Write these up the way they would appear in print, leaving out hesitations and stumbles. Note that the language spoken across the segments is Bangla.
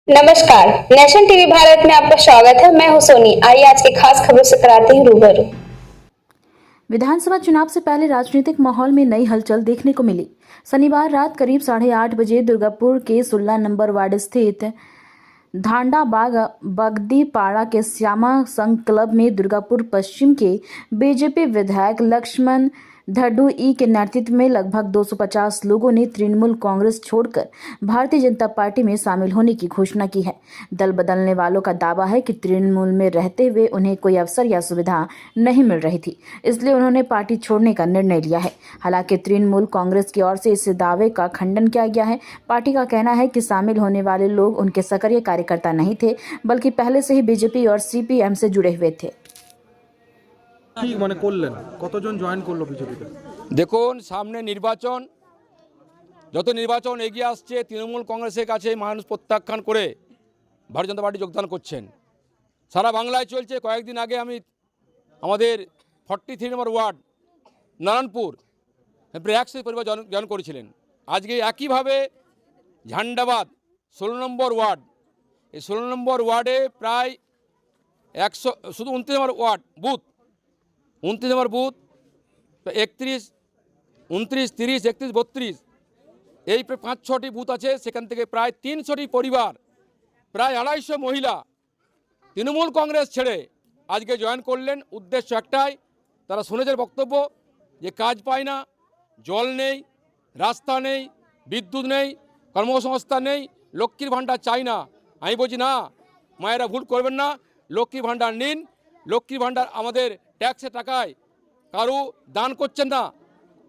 नमस्कार। नेशन टीवी भारत में आपका स्वागत है। मैं हूं सोनी। आइए आज की खास खबरों से कराते हैं रूबरू। विधानसभा चुनाव से पहले राजनीतिक माहौल में नई हलचल देखने को मिली। शनिवार रात करीब 8:30 बजे दुर्गापुर के 16 नंबर वार्ड स्थित धांडा बाग बगदीपाड़ा के श्यामा संघ क्लब में दुर्गापुर पश्चिम के बीजेपी विधायक लक्ष्मण धड़ुई के नेतृत्व में लगभग 250 लोगों ने तृणमूल कांग्रेस छोड़कर भारतीय जनता पार्टी में शामिल होने की घोषणा की है। दल बदलने वालों का दावा है कि तृणमूल में रहते हुए उन्हें कोई अवसर या सुविधा नहीं मिल रही थी, इसलिए उन्होंने पार्टी छोड़ने का निर्णय लिया है। हालांकि तृणमूल कांग्रेस की ओर से इस दावे का खंडन किया गया है। पार्टी का कहना है कि शामिल होने वाले लोग उनके सक्रिय कार्यकर्ता नहीं थे, बल्कि पहले से ही बीजेपी और सीपीएम से जुड़े हुए थे। কি মানে করলেন, কতজন জয়েন করলো বিজেপিতে? দেখুন, সামনে নির্বাচন, যত নির্বাচন এগিয়ে আসছে তৃণমূল কংগ্রেসের কাছে মানুষ প্রত্যাখ্যান করে ভারতীয় জনতা পার্টি যোগদান করছেন। সারা বাংলায় চলছে। কয়েকদিন আগে আমি আমাদের 43 নম্বর ওয়ার্ড নারায়ণপুর প্রায় 100 পরিবার জয়েন করেছিলেন। আজকে একইভাবে ঝান্ডাবাদ 16 নম্বর ওয়ার্ড, এই 16 নম্বর ওয়ার্ডে প্রায় 100, শুধু 29 নম্বর ওয়ার্ড বুথ, 29 নম্বর বুথ 31, 29, 30, 31, 32 এই 5-6টি বুথ আছে। সেখান থেকে প্রায় 300টি পরিবার, প্রায় 250 মহিলা তৃণমূল কংগ্রেস ছেড়ে আজকে জয়েন করলেন। উদ্দেশ্য একটাই, তারা শুনেছেন বক্তব্য যে কাজ পায় না, জল নেই, রাস্তা নেই, বিদ্যুৎ নেই, কর্মসংস্থান নেই, লক্ষ্মীর ভাণ্ডার চাই না। আমি বলছি না, মায়েরা ভুল করবেন না, লক্ষ্মীর ভাণ্ডার নিন। লক্ষ্মীর ভাণ্ডার আমাদের ট্যাক্সের টাকায়, কারো দান করছেন না,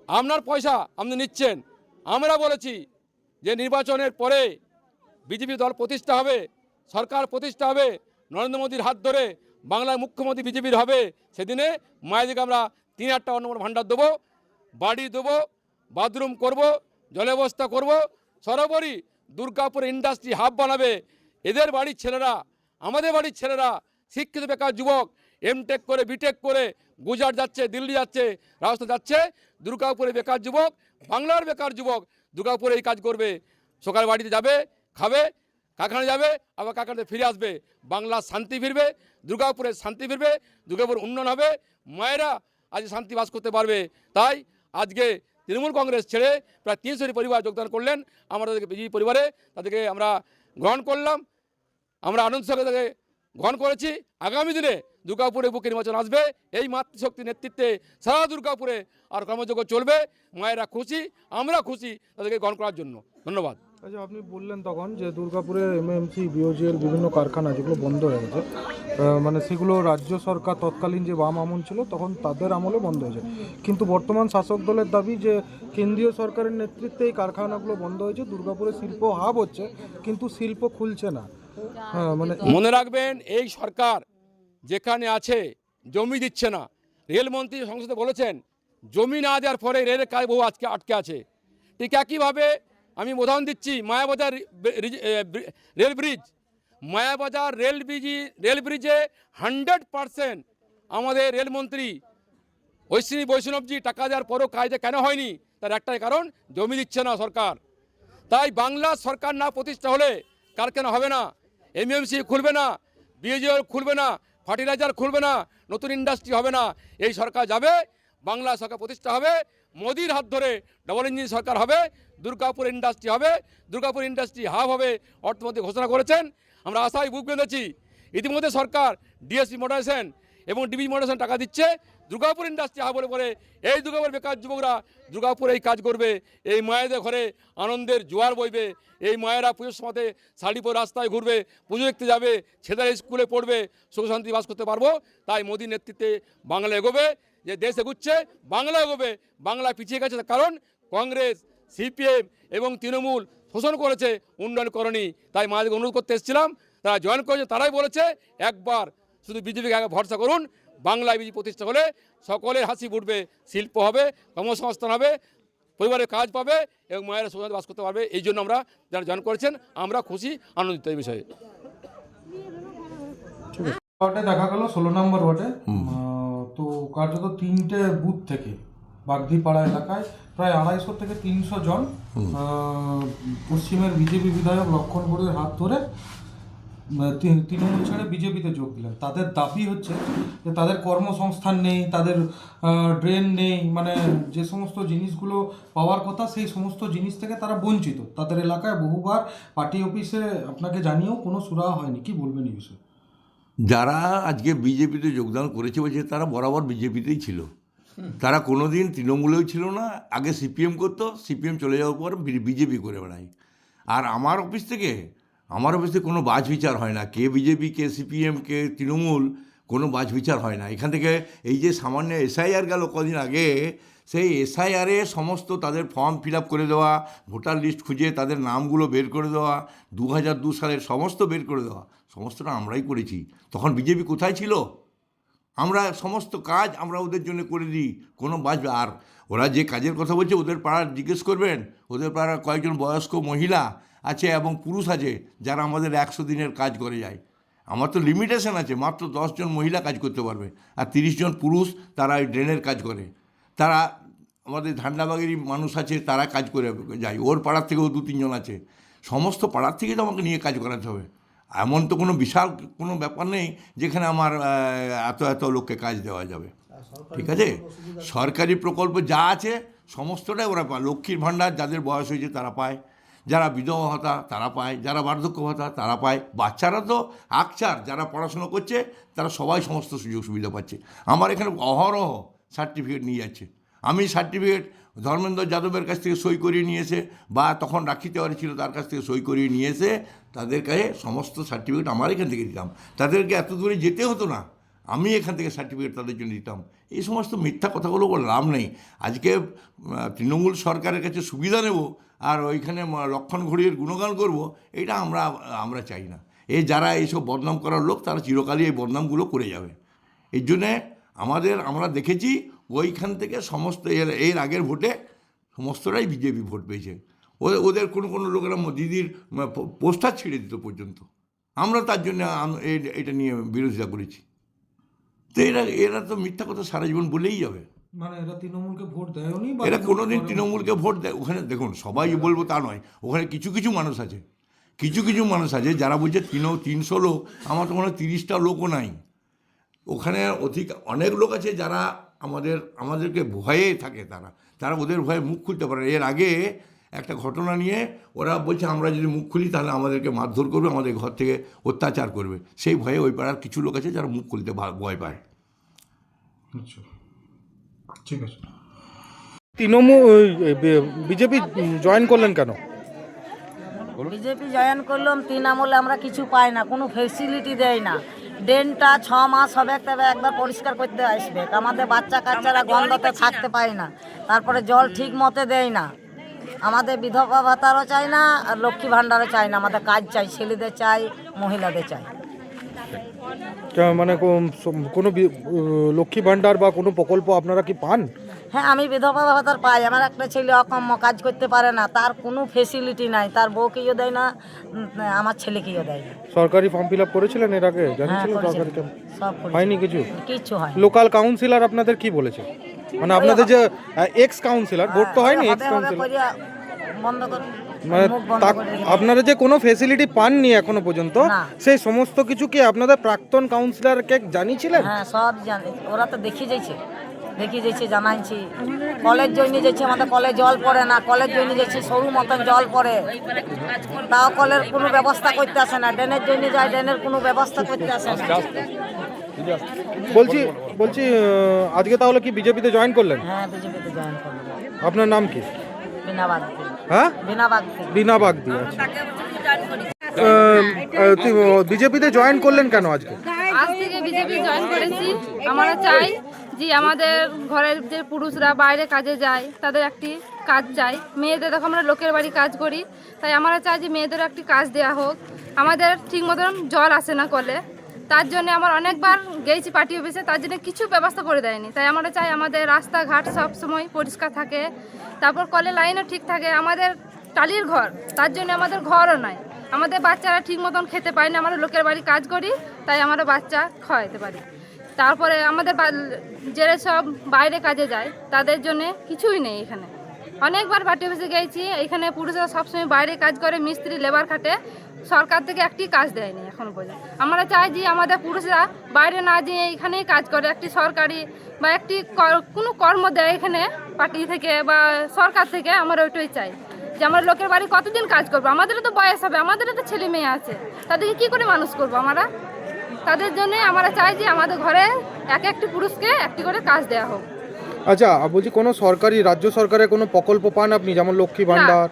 আপনার পয়সা আপনি নিচ্ছেন। আমরা বলেছি যে নির্বাচনের পরে বিজেপি দল প্রতিষ্ঠা হবে, সরকার প্রতিষ্ঠা হবে, নরেন্দ্র মোদীর হাত ধরে বাংলার মুখ্যমন্ত্রী বিজেপির হবে। সেদিনে মায়েদেরকে আমরা 3000 টাকা অন্ন ভাণ্ডার দেবো, বাড়ি দেবো, বাথরুম করব, জলের ব্যবস্থা করব, সর্বোপরি দুর্গাপুর ইন্ডাস্ট্রি হাব বানাবে। এদের বাড়ির ছেলেরা, আমাদের বাড়ির ছেলেরা, শিক্ষিত বেকার যুবক এমটেক করে বিটেক করে গুজরাট যাচ্ছে, দিল্লি যাচ্ছে, রাজস্থান যাচ্ছে। দুর্গাপুরে বেকার যুবক, বাংলার বেকার যুবক দুর্গাপুরে এই কাজ করবে। সকাল বাড়িতে যাবে, খাবে, কারখানা যাবে, আবার কারখানাতে ফিরে আসবে। বাংলার শান্তি ফিরবে, দুর্গাপুরের শান্তি ফিরবে, দুর্গাপুর উন্নয়ন হবে, মায়েরা আজ শান্তি বাস করতে পারবে। তাই আজকে তৃণমূল কংগ্রেস ছেড়ে প্রায় 300টি পরিবার যোগদান করলেন। আমরা তাদেরকে বিজেপি পরিবারে তাদেরকে আমরা গ্রহণ করলাম, আমরা আনন্দ সঙ্গে তাদের গ্রহণ করেছি। আগামী দিনে দুর্গাপুরে বুকে নির্বাচন আসবে। এই মাতৃশক্তির নেতৃত্বে সারা দুর্গাপুরে আর কর্মযোগ্য চলবে। মায়েরা খুশি, আমরা খুশি তাদেরকে গ্রহণ করার জন্য। ধন্যবাদ। আচ্ছা, আপনি বললেন তখন যে দুর্গাপুরে এমএমসি, বিওজিএল বিভিন্ন কারখানা যেগুলো বন্ধ হয়ে গেছে, মানে সেগুলো রাজ্য সরকার তৎকালীন যে বাম আমল ছিল তখন তাদের আমলে বন্ধ হয়েছে, কিন্তু বর্তমান শাসক দলের দাবি যে কেন্দ্রীয় সরকারের নেতৃত্বে এই কারখানাগুলো বন্ধ হয়েছে, দুর্গাপুরে শিল্প হাব হচ্ছে কিন্তু শিল্প খুলছে না। মানে মনে রাখবেন, এই সরকার যেখানে আছে জমি দিচ্ছে না। রেলমন্ত্রী সংসদে বলেছেন জমি না দেওয়ার পরে রেলের কাজ বহু আজকে আটকে আছে। ঠিক একইভাবে আমি উদাহরণ দিচ্ছি, Mayabazar rail bridge, Mayabazar rail ব্রিজে 100% আমাদের রেলমন্ত্রী ঐশ্বিনী বৈষ্ণবজি টাকা দেওয়ার পরও কাজটা কেন হয়নি? তার একটাই কারণ, জমি দিচ্ছে না সরকার। তাই বাংলা সরকার না প্রতিষ্ঠা হলে কারখানা হবে না, এমএমসি খুলবে না, বিএজিএল খুলবে না, ফার্টিলাইজার খুলবে না, নতুন ইন্ডাস্ট্রি হবে না। এই সরকার যাবে, বাংলা সরকার প্রতিষ্ঠা হবে, মোদির হাত ধরে ডবল ইঞ্জিন সরকার হবে, দুর্গাপুর ইন্ডাস্ট্রি হবে, দুর্গাপুর ইন্ডাস্ট্রি হাব হবে, অর্থমন্ত্রী ঘোষণা করেছেন। আমরা আশায় বুক বেঁধেছি। ইতিমধ্যে সরকার ডিএসসি মডারেশন এবং ডিবি মডারেশন টাকা দিচ্ছে। দুর্গাপুর ইন্ডাস্ট্রি হাব বলে পরে এই দুর্গাপুর বেকার যুবকরা দুর্গাপুরে এই কাজ করবে। এই মায়েদের ঘরে আনন্দের জোয়ার বইবে। এই মায়েরা পুজোর সময়তে শাড়ি পরে রাস্তায় ঘুরবে, পুজো দেখতে যাবে, ছেলেরা স্কুলে পড়বে, সুখ শান্তি বাস করতে পারবো। তাই মোদীর নেতৃত্বে বাংলা এগোবে। যে দেশ এগুচ্ছে, বাংলা এগোবে। বাংলা পিছিয়ে গেছে কারণ কংগ্রেস, সিপিএম এবং তৃণমূল শোষণ করেছে, উন্নয়ন করেনি। তাই মায়েদেরকে অনুরোধ করতে এসেছিলাম, তারা জয়েন করেছে। তারাই বলেছে একবার শুধু বিজেপিকে আগে ভরসা করুন। বাংলায় বিজেপি প্রতিষ্ঠা হলে সকলের হাসি ফুটবে, শিল্প হবে, কর্মসংস্থান হবে, পরিবারের কাজ পাবে এবং মায়েরা সুখে বাস করতে পারবে। এই জন্য আমরা যারা জয়েন করেছেন আমরা খুশি, আনন্দিত এই বিষয়ে। ওয়ার্ডে দেখা গেল 16 নম্বর ওয়ার্ডে তো কার্যত 3টে বুথ থেকে বাগদিপাড়া এলাকায় প্রায় 250 থেকে 300 জন পশ্চিমের বিজেপি বিধায়ক লক্ষণ ঘোড়ের হাত ধরে তৃণমূল ছেড়ে বিজেপিতে যোগ দিলেন। তাদের দাবি হচ্ছে যে তাদের কর্মসংস্থান নেই, তাদের ড্রেন নেই, মানে যে সমস্ত জিনিসগুলো পাওয়ার কথা সেই সমস্ত জিনিস থেকে তারা বঞ্চিত। তাদের এলাকায় বহুবার পার্টি অফিসে আপনাকে জানিয়েও কোনো সুরাহা হয়নি, কি বলবেন এই বিষয়ে? যারা আজকে বিজেপিতে যোগদান করেছে বলছে তারা বরাবর বিজেপিতেই ছিল, তারা কোনো দিন তৃণমূলেও ছিল না। আগে সিপিএম করতো, সিপিএম চলে যাওয়ার পর বিজেপি করে বেড়ায়। আর আমার অফিস থেকে কোনো বাছ বিচার হয় না, কে বিজেপি কে সিপিএম কে তৃণমূল, কোনো বাছ বিচার হয় না। এখান থেকে এই যে সামান্য এসআইআর গেল কদিন আগে, সেই এসআইআরে সমস্ত তাদের ফর্ম ফিল আপ করে দেওয়া, ভোটার লিস্ট খুঁজে তাদের নামগুলো বের করে দেওয়া, 2002 সালের সমস্ত বের করে দেওয়া, সমস্তটা আমরাই করেছি। তখন বিজেপি কোথায় ছিল? আমরা সমস্ত কাজ আমরা ওদের জন্য করে দিই, কোনো বাঁচবে। আর ওরা যে কাজের কথা বলছে ওদের পাড়ার জিজ্ঞেস করবেন, ওদের পাড়ার কয়েকজন বয়স্ক মহিলা আছে এবং পুরুষ আছে যারা আমাদের 100 দিনের কাজ করে যায়। আমার তো লিমিটেশন আছে, মাত্র 10 জন মহিলা কাজ করতে পারবে, আর 30 জন পুরুষ তারা ওই ড্রেনের কাজ করে। তারা আমাদের ধান্ডাবাগেরই মানুষ আছে, তারা কাজ করে যায়। ওর পাড়ার থেকেও 2-3 জন আছে। সমস্ত পাড়ার থেকেই তো আমাকে নিয়ে কাজ করাতে হবে। এমন তো কোনো বিশাল কোনো ব্যাপার নেই যেখানে আমার এত লোককে কাজ দেওয়া যাবে। ঠিক আছে, সরকারি প্রকল্প যা আছে সমস্তটাই ওরা পায়। লক্ষ্মীর ভাণ্ডার যাদের বয়স হয়েছে তারা পায়, যারা বিধবা ভাতা তারা পায়, যারা বার্ধক্য ভাতা তারা পায়। বাচ্চারা তো আকচার, যারা পড়াশুনো করছে তারা সবাই সমস্ত সুযোগ সুবিধা পাচ্ছে। আমার এখানে অহরহ সার্টিফিকেট নিয়ে যাচ্ছে। আমি সার্টিফিকেট ধর্মেন্দ্র যাদবের কাছ থেকে সই করিয়ে নিয়ে এসে, বা তখন রাখি তেওয়ারি ছিল তার কাছ থেকে সই করিয়ে নিয়ে এসে তাদের কাছে সমস্ত সার্টিফিকেট আমার এখান থেকে দিতাম। তাদেরকে এত দূরে যেতে হতো না, আমি এখান থেকে সার্টিফিকেট তাদের জন্য দিতাম। এই সমস্ত মিথ্যা কথাগুলো বলে লাভ নেই। আজকে তৃণমূল সরকারের কাছে সুবিধা নেব আর ওইখানে লক্ষণ ঘড়ির গুণগান করব, এটা আমরা চাই না। যারা এইসব বদনাম করার লোক তারা চিরকালই এই বদনামগুলো করে যাবে। এই জন্যে আমরা দেখেছি ওইখান থেকে সমস্ত এর আগের ভোটে সমস্তটাই বিজেপি ভোট পেয়েছে। ওদের কোনো লোকেরা দিদির পোস্টার ছিঁড়ে দিত পর্যন্ত। আমরা তার জন্য এটা নিয়ে বিরোধিতা করেছি। তো এরা তো মিথ্যা কথা সারা জীবন বলেই যাবে। মানে এরা তৃণমূলকে ভোট দেয়নি, এরা কোনোদিন তৃণমূলকে ভোট দেয়? ওখানে দেখুন, সবাই বলবো তা নয়, ওখানে কিছু মানুষ আছে যারা বলছে 300 লোক, আমার তো মনে হয় 30টা লোকও নাই। ওখানে অনেক লোক আছে যারা আমাদেরকে ভয়ে থাকে, তারা ওদের ভয়ে মুখ খুলতে পারে। এর আগে একটা ঘটনা নিয়ে ওরা বলছে আমরা যদি মুখ খুলি তাহলে আমাদেরকে মারধর করবে, আমাদের ঘর থেকে অত্যাচার করবে। সেই ভয়ে ওই পাড়ার কিছু লোক আছে যারা মুখ খুলতে ভয় পায়। আচ্ছা, ঠিক আছে। তৃণমূল বিজেপি জয়েন করলেন কেন? বিজেপি জয়েন করলাম, তৃণমূলে আমরা কিছু পাই না, কোনো ফেসিলিটি দেয় না। ড্রেনটা 6 মাস হবে তবে একবার পরিষ্কার করতে আসবে, আমাদের বাচ্চা কাচ্চারা গন্ধতে থাকতে পায় না। তারপরে জল ঠিক মতে দেয় না। আমাদের বিধবা ভাতারও চাই না আর লক্ষ্মী ভাণ্ডারও চাই না, আমাদের কাজ চাই, ছেলেদের চাই, মহিলাদের চাই। মানে কোনো লক্ষ্মী ভাণ্ডার বা কোনো প্রকল্প আপনারা কি পান? হ্যাঁ, আমি বিধবা ভাতার পাই। আমার একটা ছেলে অকম্য, কাজ করতে পারে না, তার কোনো ফেসিলিটি নাই, তার বউকেও দেয় না, আমার ছেলেকেও দেয় না। সরকারি ফর্ম ফিল আপ করেছিলেন এর আগে? হ্যাঁ, জানিয়েছিলেন সরকারি সব হয়নি কিছু হয়। লোকাল কাউন্সিলর আপনাদের কি বলেছে? মানে আপনাদের যে এক্স কাউন্সিলর, ভোট তো হয়নি, এক্স কাউন্সিলর বন্ধ করে মানে আপনারা যে কোনো ফেসিলিটি পাননি এখনো পর্যন্ত, সেই সমস্ত কিছু কি আপনাদের প্রাক্তন কাউন্সিলরকে জানিয়েছিলেন? হ্যাঁ, সব জানি, ওরা তো দেখিয়ে যাচ্ছে জানাইছি। কলেজ জইনে যাচ্ছে, আমাদের কলে জল পড়ে না, কলেজ জইনে যাচ্ছে সরু মতন জল পড়ে, তাও কলের কোনো ব্যবস্থা করতে আসে না। ড্রেনের জইনে যায়, ড্রেনের কোনো ব্যবস্থা করতে আসে না। বলছি আজকে তাহলে কি বিজেপিতে জয়েন করলেন? হ্যাঁ, বিজেপিতে জয়েন করলাম। আপনার নাম কি? বিনা বাগদি। হ্যাঁ, বিনা বাগদি। আচ্ছা, বিজেপিতে জয়েন করলেন কেন আজকে? আজ থেকে বিজেপি জয়েন করেছি। আমরা চাই যে আমাদের ঘরের যে পুরুষরা বাইরে কাজে যায় তাদের একটি কাজ চাই। মেয়েদের দেখো আমরা লোকের বাড়ি কাজ করি, তাই আমরা চাই যে মেয়েদের একটি কাজ দেওয়া হোক। আমাদের ঠিক মতন জল আসে না কলে, তার জন্য আমার অনেকবার গেছি পার্টি অফিসে, তার জন্য কিছু ব্যবস্থা করে দেয়নি। তাই আমরা চাই আমাদের রাস্তাঘাট সব সময় পরিষ্কার থাকে, তারপর কলে লাইনও ঠিক থাকে। আমাদের টালির ঘর, তার জন্য আমাদের ঘরও নাই। আমাদের বাচ্চারা ঠিক মতন খেতে পায় না, আমরা লোকের বাড়ি কাজ করি, তাই আমরা বাচ্চা খাওয়াতে পারি। তারপরে আমাদের যে সব বাইরে কাজে যায় তাদের জন্য কিছুই নেই এখানে। অনেকবার পার্টি অফিসে গেছি, এখানে পুরুষরা সবসময় বাইরে কাজ করে, মিস্ত্রি লেবার খাটে, সরকার থেকে একটি কাজ দেয়নি এখনো পর্যন্ত। আমরা চাই যে আমাদের পুরুষরা বাইরে না যেয়ে এখানেই কাজ করে, একটি সরকারি বা একটি কোনো কর্ম দেয় এখানে পার্টি থেকে বা সরকার থেকে। আমরা ওইটাই চাই যে আমরা লোকের বাড়ি কতদিন কাজ করবো, আমাদেরও তো বয়স হবে, আমাদেরও তো ছেলে মেয়ে আছে, তাদেরকে কি করে মানুষ করবো আমরা? তাদের জন্য আমরা চাই যে আমাদের ঘরে এক একটি পুরুষকে একটি করে কাজ দেওয়া হোক। আচ্ছা, বলছি কোনো সরকারি রাজ্য সরকারের কোনো প্রকল্প পান আপনি, যেমন লক্ষ্মী ভান্ডার?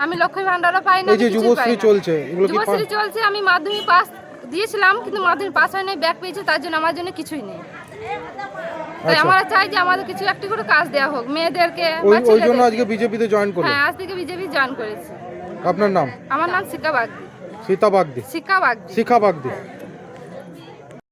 আমি লক্ষ্মী ভান্ডারও পাই না, এই যে যুবশ্রী চলছে, এগুলো কি পান? যুবশ্রী চলছে, আমি মাধ্যমিক পাস দিয়েছিলাম কিন্তু মাধ্যমিক পাস হয়নি, ব্যাক পেয়েছি, তার জন্য আমার জন্য কিছুই নেই। তাই আমরা চাই যে আমাদের কিছু একটি করে কাজ দেওয়া হোক মেয়েদেরকে বা ওই জন্য ছেলেদেরকে। আজকে বিজেপিতে জয়েন করলেন? হ্যাঁ, আজ থেকে বিজেপি জয়েন করেছি। আপনার নাম? আমার নাম শিখা বাগদি। সীতা বাগদি? শিখা বাগদি। শিখা বাগদি।